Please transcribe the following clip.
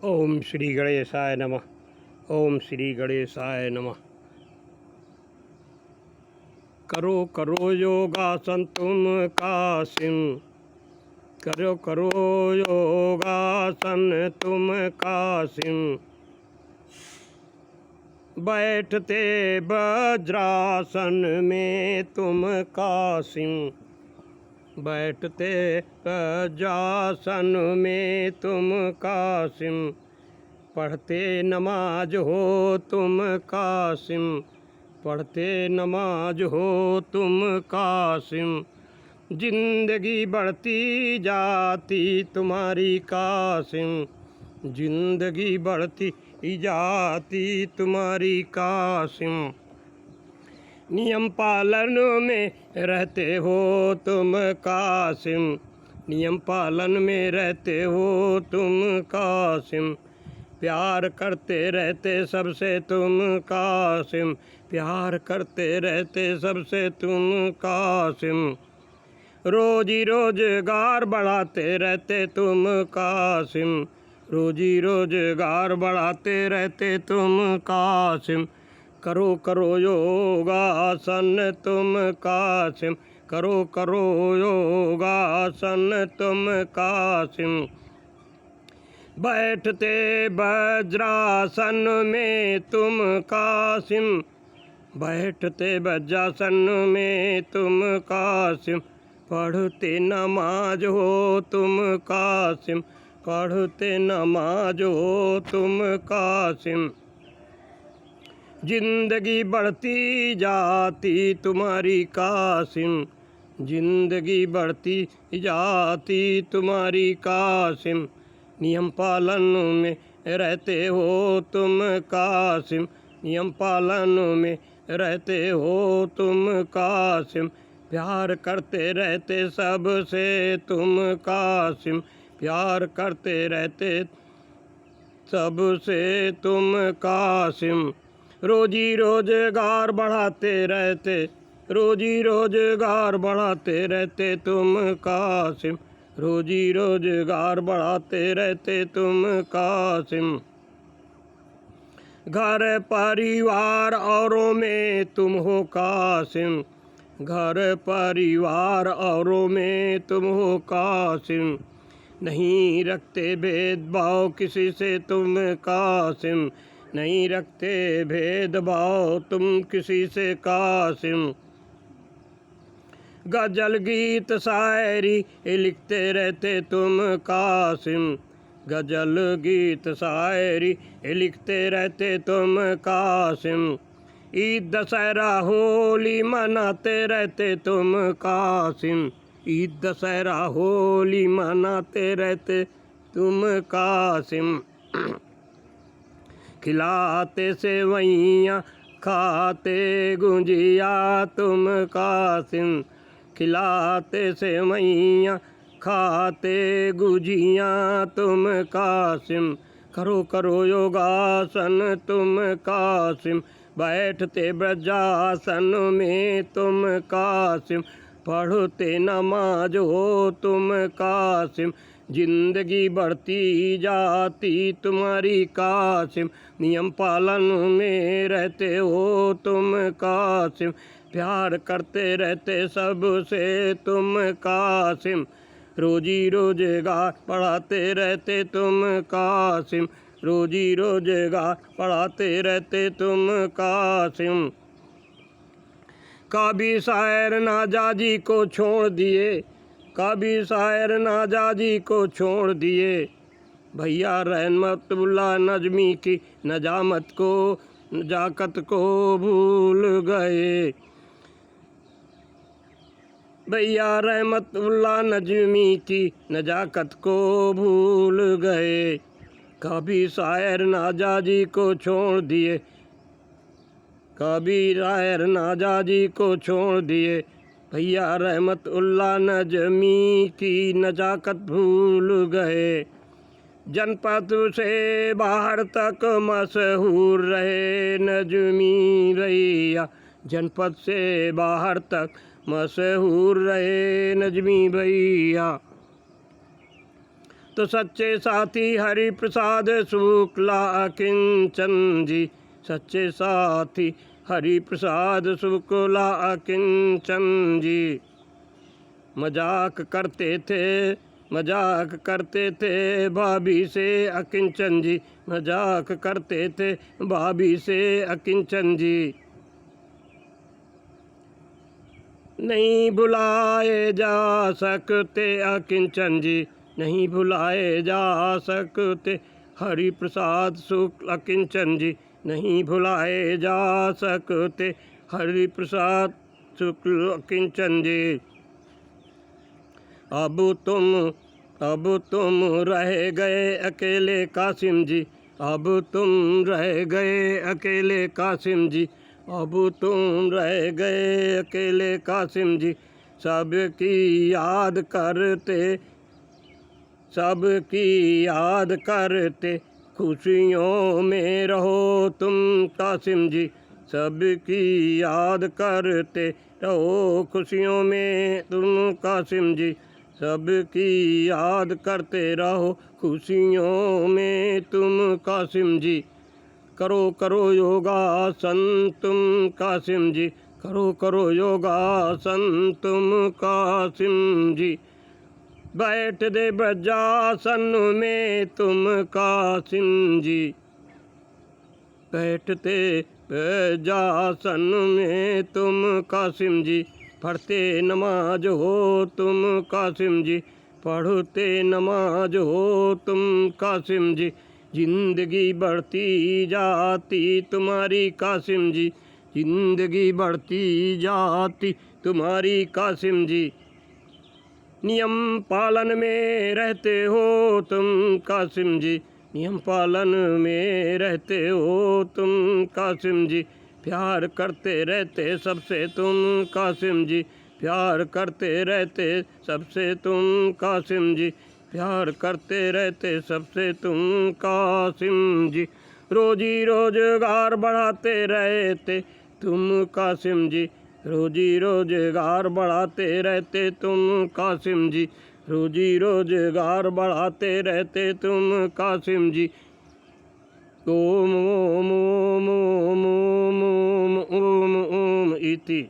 ओम श्री गणेशाय नमः। ओम श्री गणेशाय नमः। करो करो योगासन तुम कासिम, करो करो योगासन तुम कासिम। बैठते वज्रासन में तुम कासिम, बैठते वज्रासन में तुम कासिम। पढ़ते नमाज हो तुम कासिम, पढ़ते नमाज हो तुम कासिम। जिंदगी बढ़ती जाती तुम्हारी कासिम, जिंदगी बढ़ती जाती तुम्हारी कासिम। नियम पालन में रहते हो तुम कासिम, नियम पालन में रहते हो तुम कासिम। प्यार करते रहते सबसे तुम कासिम, प्यार करते रहते सबसे तुम कासिम। रोजी रोजगार बढ़ाते रहते तुम कासिम, रोजी रोजगार बढ़ाते रहते तुम कासिम। करो करो योगासन तुम कासिम, करो करो योगासन तुम कासिम। बैठते वज्रासन में तुम कासिम, बैठते वज्रासन में तुम कासिम। पढ़ते नमाज हो तुम कासिम, पढ़ते नमाज हो तुम कासिम। जिंदगी बढ़ती जाती तुम्हारी कासिम, जिंदगी बढ़ती जाती तुम्हारी कासिम। नियम पालन में रहते हो तुम कासिम, नियम पालन में रहते हो तुम कासिम। प्यार करते रहते सबसे तुम कासिम, प्यार करते रहते सबसे तुम कासिम। रोजी रोजगार बढ़ाते रहते, रोजी रोजगार बढ़ाते रहते तुम कासिम, रोजी रोजगार बढ़ाते रहते तुम कासिम। घर परिवार औरों में तुम हो कासिम, घर परिवार औरों में तुम हो कासिम। नहीं रखते भेदभाव किसी से तुम कासिम, नहीं रखते भेदभाव तुम किसी से कासिम। गजल गीत शायरी लिखते रहते तुम कासिम, गजल गीत शायरी लिखते रहते तुम कासिम। ईद दशहरा होली मनाते रहते तुम कासिम, ईद दशहरा होली मनाते रहते तुम कासिम। खिलाते सेवैयाँ खाते गुंजिया तुम कासिम, खिलाते सेवैयाँ खाते गुजिया तुम कासिम। करो करो योगासन तुम कासिम, बैठते वज्रासन में तुम कासिम। पढ़ते नमाज हो तुम कासिम, जिंदगी बढ़ती जाती तुम्हारी कासिम। नियम पालन में रहते हो तुम कासिम, प्यार करते रहते सबसे तुम कासिम। रोजी रोजगार बढ़ाते रहते तुम कासिम, रोजी रोजगार बढ़ाते रहते तुम कासिम। कभी शायर नाजाजी को छोड़ दिए, कभी शायर नाजाजी को छोड़ दिए। भैया रहमतुल्लाह नजमी की नजामत को नजाकत को भूल गए, भैया रहमतुल्लाह नजमी की नजाकत को भूल गए। कभी शायर नाजाजी को छोड़ दिए, कभी शायर नाजाजी को छोड़ दिए। भैया रहमतुल्लाह नजमी की नजाकत भूल गए। जनपद से बाहर तक मशहूर रहे नजमी भैया, जनपद से बाहर तक मशहूर रहे नजमी भैया। तो सच्चे साथी हरि प्रसाद शुक्ला अकिंचन जी, सच्चे साथी हरि प्रसाद शुक्ला अकिंचन जी। मजाक करते थे भाभी से अकिंचन जी, मजाक करते थे भाभी से अकिंचन जी। नहीं भुलाए जा सकते अकिंचन जी, नहीं भुलाए जा सकते हरि प्रसाद शुक्ल अकिंचन जी, नहीं भुलाए जा सकते हरि प्रसाद शुक्ल अकिंचन जी। अब तुम रह गए अकेले कासिम जी, अब तुम रह गए अकेले कासिम जी, अब तुम रह गए अकेले कासिम जी। सबकी याद करते खुशियों में रहो तुम कासिम जी, सबकी याद करते रहो खुशियों में तुम कासिम जी, सबकी याद करते रहो खुशियों में तुम कासिम जी। करो योगासन तुम कासिम जी, करो योगासन तुम कासिम जी। बैठ दे वज्रासन में तुम कासिम जी, बैठते वज्रासन में तुम कासिम जी। पढ़ते नमाज हो तुम कासिम जी, पढ़ते नमाज हो तुम कासिम जी। जिंदगी बढ़ती जाती तुम्हारी कासिम जी, जिंदगी बढ़ती जाती तुम्हारी कासिम जी। नियम पालन में रहते हो तुम कासिम जी, नियम पालन में रहते हो तुम कासिम जी। प्यार करते रहते सबसे तुम कासिम जी, प्यार करते रहते सबसे तुम कासिम जी, प्यार करते रहते सबसे तुम कासिम जी। रोजी रोजगार बढ़ाते रहते तुम कासिम जी, रोजी रोजगार बढ़ाते रहते तुम कासिम जी, रोजी रोजगार बढ़ाते रहते तुम कासिम जी। ओम ओम ओम ओम ओम ओम ओम ओम इति।